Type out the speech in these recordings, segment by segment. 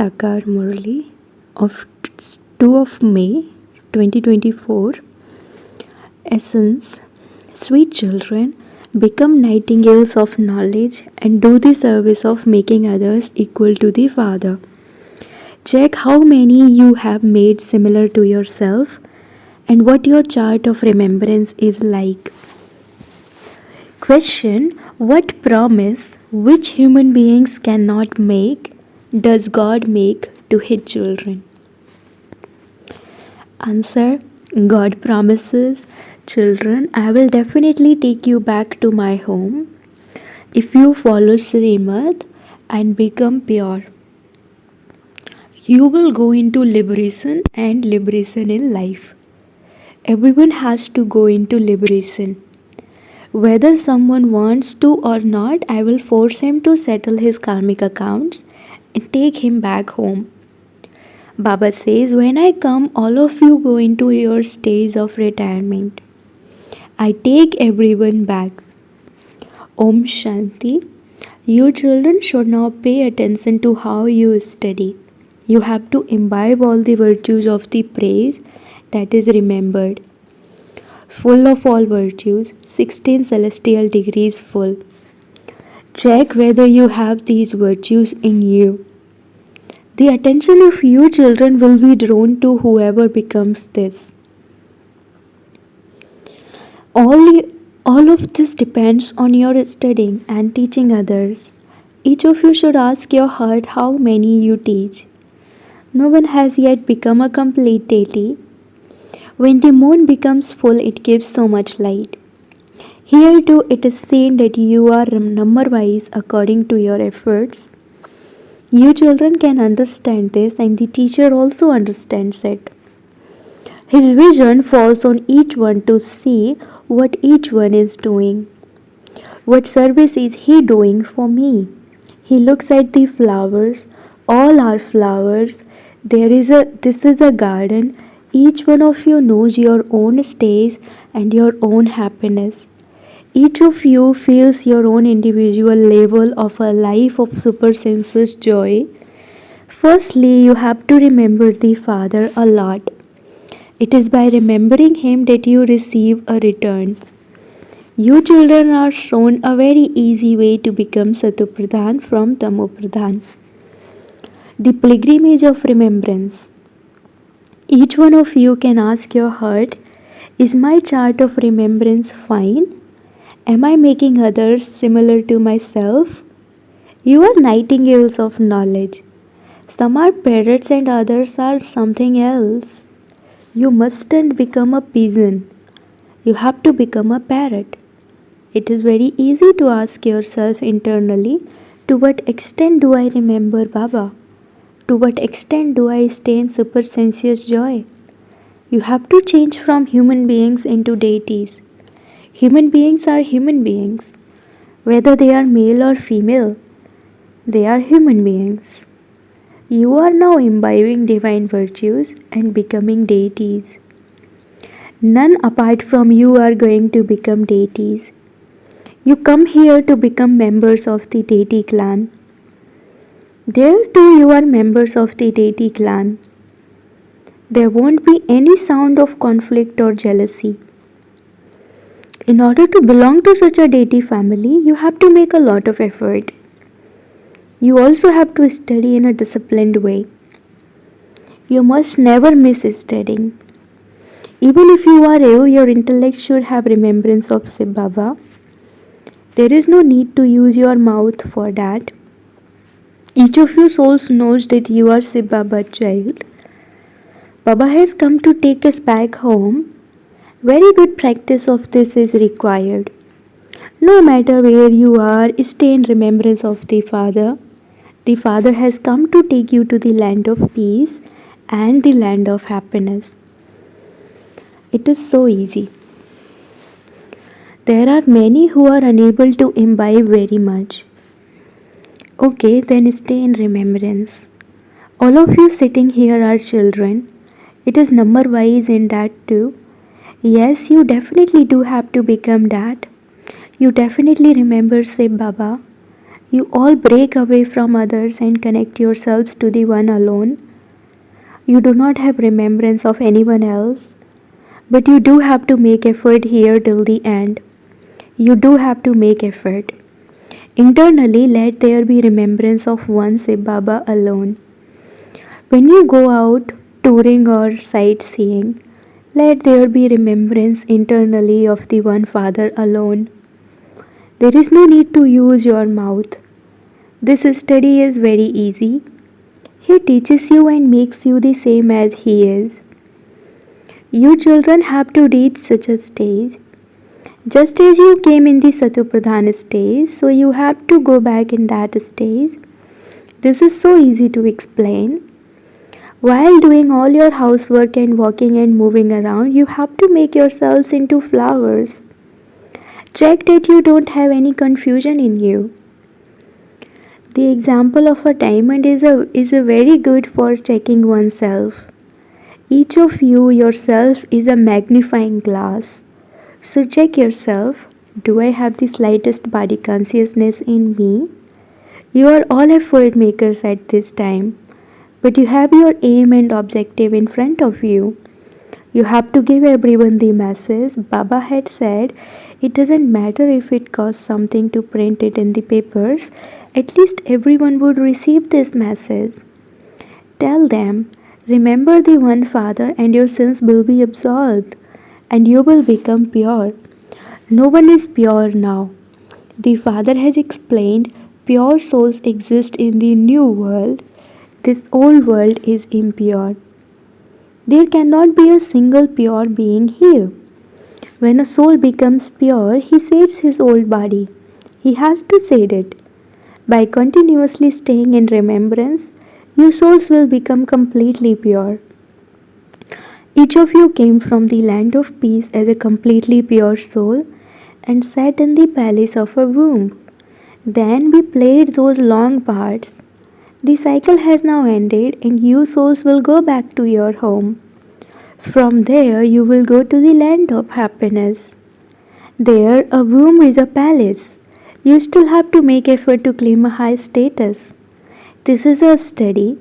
Sakar Murli of 2 of May 2024. Essence: Sweet children, become nightingales of knowledge and do the service of making others equal to the Father. Check how many you have made similar to yourself and what your chart of remembrance is like. Question: What promise which human beings cannot make does God make to His children? Answer: God promises, children, I will definitely take you back to my home if you follow Srimad and become pure. You will go into liberation and liberation in life. Everyone has to go into liberation. Whether someone wants to or not, I will force him to settle his karmic accounts and take him back home. Baba says, when I come, all of you go into your stage of retirement. I take everyone back. Om Shanti. You children should now pay attention to how you study. You have to imbibe all the virtues of the praise that is remembered. Full of all virtues, 16 celestial degrees full. Check whether you have these virtues in you. The attention of you children will be drawn to whoever becomes this. All of this depends on your studying and teaching others. Each of you should ask your heart how many you teach. No one has yet become a complete deity. When the moon becomes full, it gives so much light. Here too it is seen that you are number-wise according to your efforts. You children can understand this and the teacher also understands it. His vision falls on each one to see what each one is doing. What service is he doing for me? He looks at the flowers. All are flowers. This is a garden. Each one of you knows your own stage and your own happiness. Each of you feels your own individual level of a life of supersensuous joy. Firstly, you have to remember the Father a lot. It is by remembering Him that you receive a return. You children are shown a very easy way to become Satopradhan from Tamopradhan. The pilgrimage of remembrance. Each one of you can ask your heart, is my chart of remembrance fine? Am I making others similar to myself? You are nightingales of knowledge. Some are parrots and others are something else. You mustn't become a pigeon. You have to become a parrot. It is very easy to ask yourself internally, to what extent do I remember Baba? To what extent do I stay in supersensuous joy? You have to change from human beings into deities. Human beings are human beings. Whether they are male or female, they are human beings. You are now imbibing divine virtues and becoming deities. None apart from you are going to become deities. You come here to become members of the deity clan. There too you are members of the deity clan. There won't be any sound of conflict or jealousy. In order to belong to such a deity family, you have to make a lot of effort. You also have to study in a disciplined way. You must never miss studying. Even if you are ill, your intellect should have remembrance of Shiv Baba. There is no need to use your mouth for that. Each of you souls knows that you are Shiv Baba's child. Baba has come to take us back home. Very good practice of this is required. No matter where you are, stay in remembrance of the Father. The Father has come to take you to the land of peace and the land of happiness. It is so easy. There are many who are unable to imbibe very much. Okay, then stay in remembrance. All of you sitting here are children. It is number wise in that too. Yes, you definitely do have to become that. You definitely remember Shiv Baba. You all break away from others and connect yourselves to the one alone. You do not have remembrance of anyone else, but you do have to make effort here till the end. You do have to make effort. Internally, let there be remembrance of one Shiv Baba alone. When you go out touring or sightseeing, let there be remembrance internally of the one Father alone. There is no need to use your mouth. This study is very easy. He teaches you and makes you the same as He is. You children have to reach such a stage. Just as you came in the Satupradhan stage, so you have to go back in that stage. This is so easy to explain. While doing all your housework and walking and moving around, you have to make yourselves into flowers. Check that you don't have any confusion in you. The example of a diamond is a very good for checking oneself. Each of you yourself is a magnifying glass. So check yourself. Do I have the slightest body consciousness in me? You are all effort makers at this time, but you have your aim and objective in front of you. You have to give everyone the message. Baba had said, it doesn't matter if it costs something to print it in the papers, at least everyone would receive this message. Tell them, remember the one Father and your sins will be absolved, and you will become pure. No one is pure now. The Father has explained pure souls exist in the new world. This old world is impure. There cannot be a single pure being here. When a soul becomes pure, he saves his old body. He has to save it. By continuously staying in remembrance, your souls will become completely pure. Each of you came from the land of peace as a completely pure soul and sat in the palace of a womb. Then we played those long parts. The cycle has now ended and you souls will go back to your home. From there you will go to the land of happiness. There a womb is a palace. You still have to make effort to claim a high status. This is a study.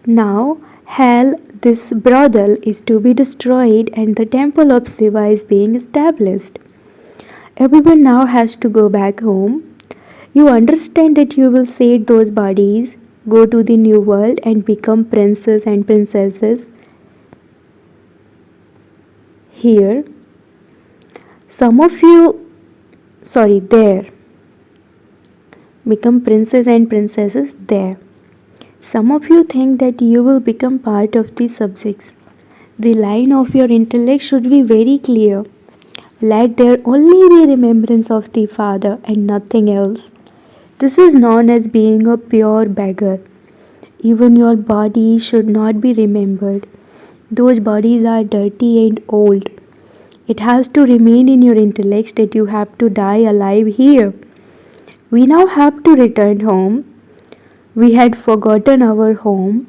Now hell, this brothel, is to be destroyed and the temple of Shiva is being established. Everyone now has to go back home. You understand that you will save those bodies, go to the new world and become princes and princesses. Here, there. Become princes and princesses there. Some of you think that you will become part of the subjects. The line of your intellect should be very clear. Let there only be remembrance of the Father and nothing else. This is known as being a pure beggar. Even your body should not be remembered. Those bodies are dirty and old. It has to remain in your intellect that you have to die alive here. We now have to return home. We had forgotten our home.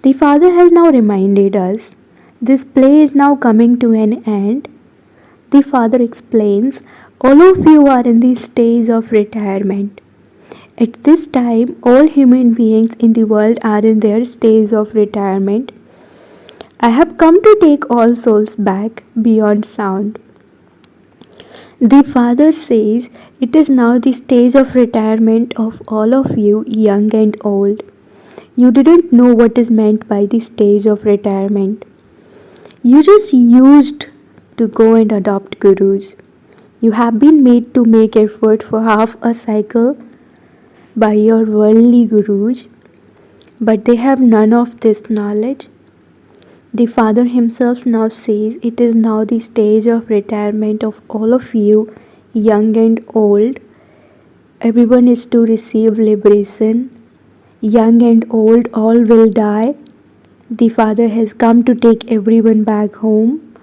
The Father has now reminded us. This play is now coming to an end. The Father explains, all of you are in the stage of retirement. At this time, all human beings in the world are in their stage of retirement. I have come to take all souls back beyond sound. The Father says it is now the stage of retirement of all of you, young and old. You didn't know what is meant by the stage of retirement. You just used to go and adopt gurus. You have been made to make effort for half a cycle by your worldly gurus, but they have none of this knowledge. The Father himself now says it is now the stage of retirement of all of you, young and old. Everyone is to receive liberation. Young and old, all will die. The Father has come to take everyone back home.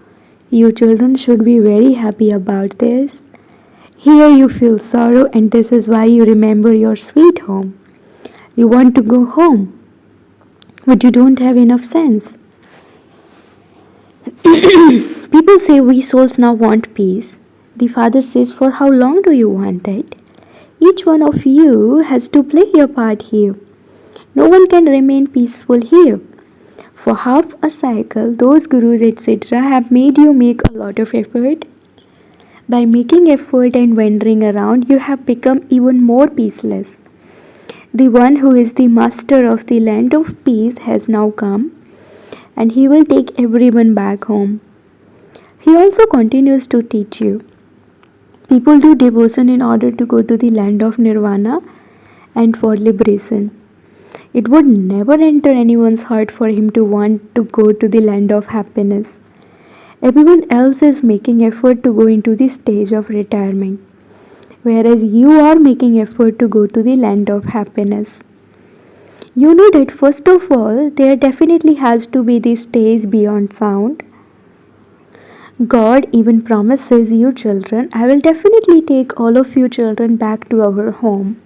You children should be very happy about this. Here you feel sorrow and this is why you remember your sweet home. You want to go home, but you don't have enough sense. People say we souls now want peace. The Father says, for how long do you want it? Each one of you has to play your part here. No one can remain peaceful here. For half a cycle, those gurus, etc., have made you make a lot of effort. By making effort and wandering around, you have become even more peaceless. The one who is the master of the land of peace has now come, and he will take everyone back home. He also continues to teach you. People do devotion in order to go to the land of nirvana and for liberation. It would never enter anyone's heart for him to want to go to the land of happiness. Everyone else is making effort to go into the stage of retirement, whereas you are making effort to go to the land of happiness. You know that first of all, there definitely has to be the stage beyond sound. God even promises you children, I will definitely take all of you children back to our home.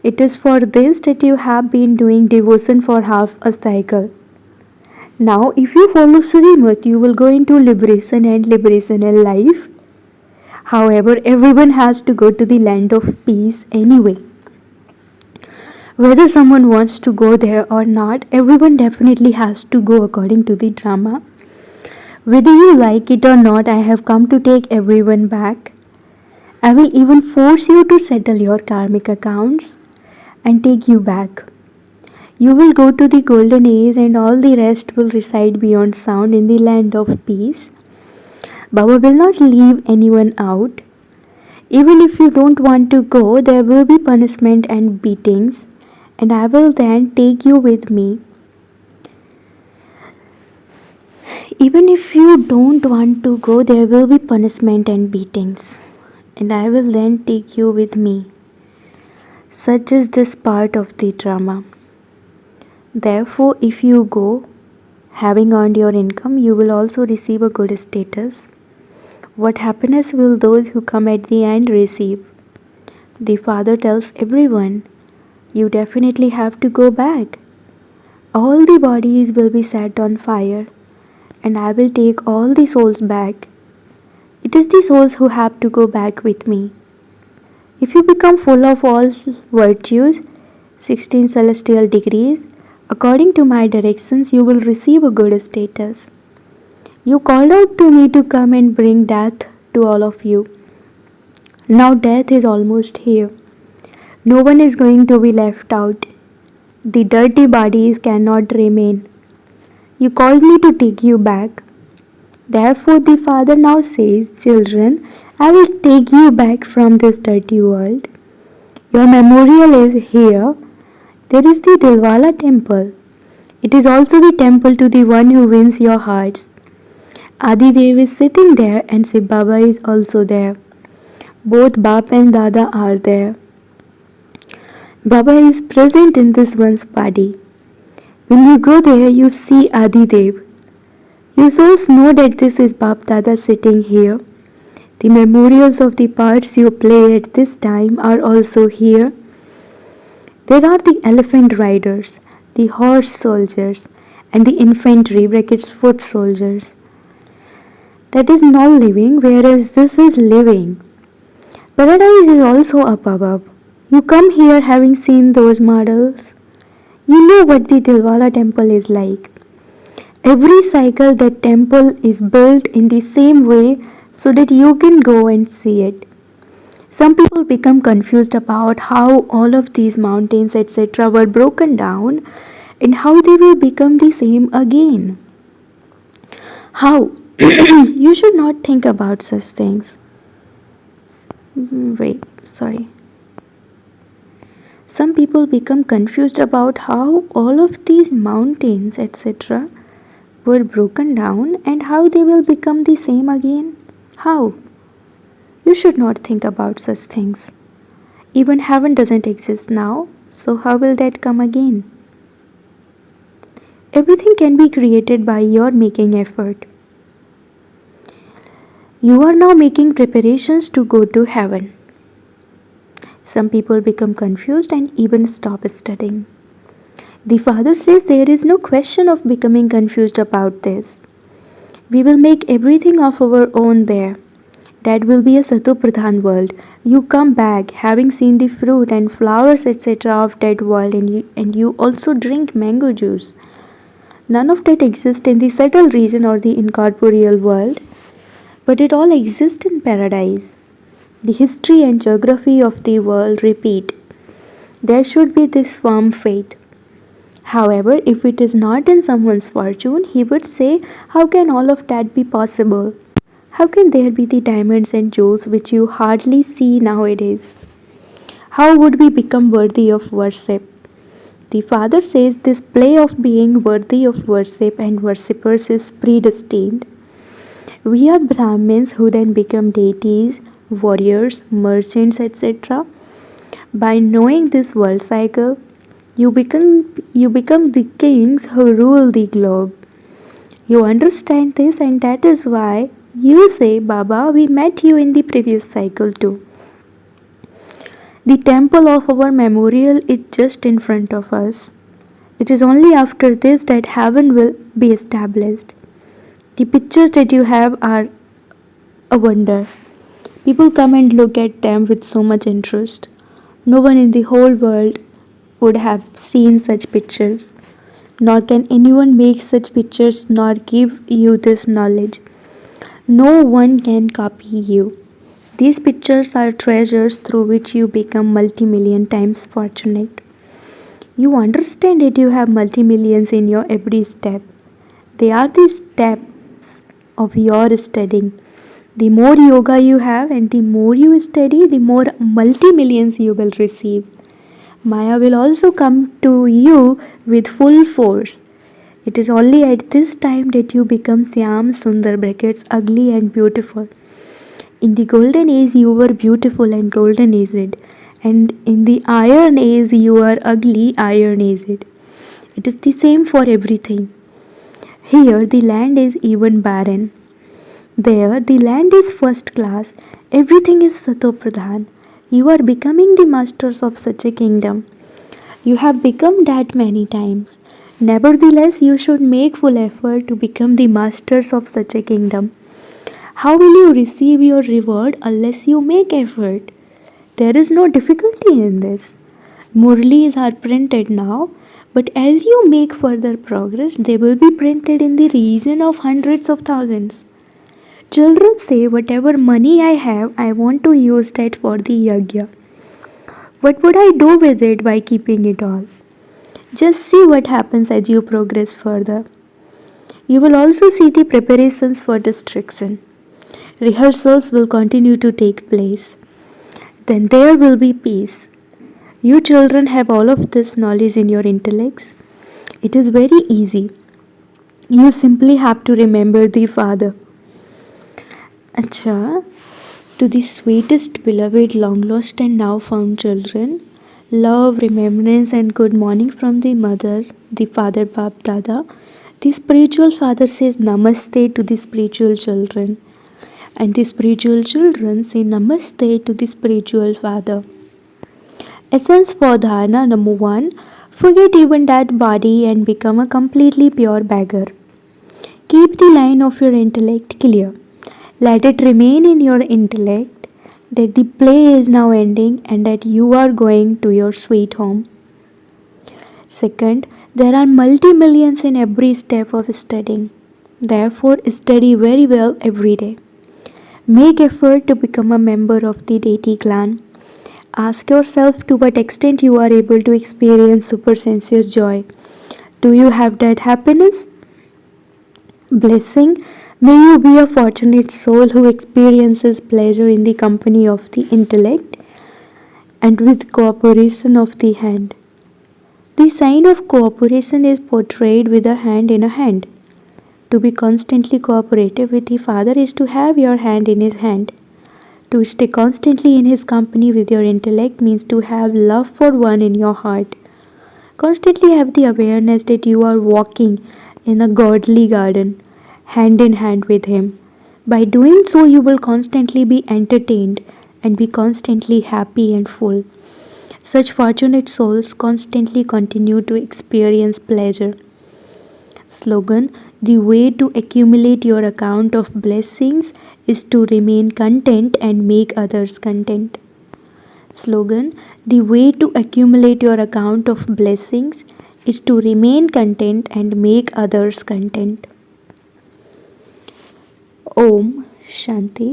It is for this that you have been doing devotion for half a cycle. Now, if you follow Srimad, you will go into liberation and liberational life. However, everyone has to go to the land of peace anyway. Whether someone wants to go there or not, everyone definitely has to go according to the drama. Whether you like it or not, I have come to take everyone back. I will even force you to settle your karmic accounts and take you back. You will go to the golden age and all the rest will reside beyond sound in the land of peace. Baba will not leave anyone out. Even if you don't want to go, there will be punishment and beatings, and I will then take you with me. Even if you don't want to go, there will be punishment and beatings, and I will then take you with me. Such is this part of the drama. Therefore, if you go, having earned your income, you will also receive a good status. What happiness will those who come at the end receive? The father tells everyone, you definitely have to go back. All the bodies will be set on fire, and I will take all the souls back. It is the souls who have to go back with me. If you become full of all virtues, 16 celestial degrees, according to my directions, you will receive a good status. You called out to me to come and bring death to all of you. Now death is almost here. No one is going to be left out. The dirty bodies cannot remain. You called me to take you back. Therefore the Father now says, children, I will take you back from this dirty world. Your memorial is here. There is the Dilwala temple. It is also the temple to the one who wins your hearts. Adi Dev is sitting there and Shiv Baba is also there. Both Bap and Dada are there. Baba is present in this one's body. When you go there, you see Adi Dev. You souls know that this is Bap Dada sitting here. The memorials of the parts you play at this time are also here. There are the elephant riders, the horse soldiers, and the infantry (foot soldiers). That is not living, whereas this is living. Paradise is also up above. You come here having seen those models. You know what the Dilwala temple is like. Every cycle that temple is built in the same way so that you can go and see it. Some people become confused about how all of these mountains etc. were broken down and how they will become the same again. How? You should not think about such things. Some people become confused about how all of these mountains etc. were broken down and how they will become the same again. How? You should not think about such things. Even heaven doesn't exist now, so how will that come again? Everything can be created by your making effort. You are now making preparations to go to heaven. Some people become confused and even stop studying. The Father says there is no question of becoming confused about this. We will make everything of our own there. That will be a Satopradhan world. You come back having seen the fruit and flowers etc. of that world, and you also drink mango juice. None of that exists in the subtle region or the incorporeal world, but it all exists in paradise. The history and geography of the world repeat. There should be this firm faith. However, if it is not in someone's fortune, he would say, how can all of that be possible? How can there be the diamonds and jewels which you hardly see nowadays? How would we become worthy of worship? The Father says this play of being worthy of worship and worshippers is predestined. We are Brahmins who then become deities, warriors, merchants, etc. By knowing this world cycle, you become the kings who rule the globe. You understand this, and that is why you say, Baba, we met you in the previous cycle too. The temple of our memorial is just in front of us. It is only after this that heaven will be established. The pictures that you have are a wonder. People come and look at them with so much interest. No one in the whole world would have seen such pictures, nor can anyone make such pictures nor give you this knowledge. No one can copy you. These pictures are treasures through which you become multi-million times fortunate. You understand that you have multi-millions in your every step. They are the steps of your studying. The more yoga you have and the more you study, the more multi-millions you will receive. Maya will also come to you with full force. It is only at this time that you become Syam Sundar brackets ugly and beautiful. In the golden age you were beautiful and golden aged, and in the iron age you are ugly iron aged. It is the same for everything. Here the land is even barren. There the land is first class. Everything is Satopradhan. You are becoming the masters of such a kingdom. You have become that many times. Nevertheless, you should make full effort to become the masters of such a kingdom. How will you receive your reward unless you make effort? There is no difficulty in this. Murlis are printed now, but as you make further progress, they will be printed in the region of hundreds of thousands. Children say, whatever money I have, I want to use that for the yajna. What would I do with it by keeping it all? Just see what happens as you progress further. You will also see the preparations for destruction. Rehearsals will continue to take place. Then there will be peace. You children have all of this knowledge in your intellects. It is very easy. You simply have to remember the Father. Acha, to the sweetest, beloved, long lost and now found children, love, remembrance, and good morning from the mother, the father Bap Dada. The spiritual father says Namaste to the spiritual children, and the spiritual children say Namaste to the spiritual father. Essence for dharana number 1. Forget even that body and become a completely pure beggar. Keep the line of your intellect clear. Let it remain in your intellect that the play is now ending and that you are going to your sweet home. Second, there are multi-millions in every step of studying. Therefore, study very well every day. Make effort to become a member of the deity clan. Ask yourself to what extent you are able to experience supersensuous joy. Do you have that happiness? Blessing. May you be a fortunate soul who experiences pleasure in the company of the intellect and with cooperation of the hand. The sign of cooperation is portrayed with a hand in a hand. To be constantly cooperative with the Father is to have your hand in His hand. To stay constantly in His company with your intellect means to have love for one in your heart. Constantly have the awareness that you are walking in a godly garden, hand in hand with Him. By doing so, you will constantly be entertained and be constantly happy and full. Such fortunate souls constantly continue to experience pleasure. Slogan: the way to accumulate your account of blessings is to remain content and make others content. Slogan: the way to accumulate your account of blessings is to remain content and make others content. Om Shanti.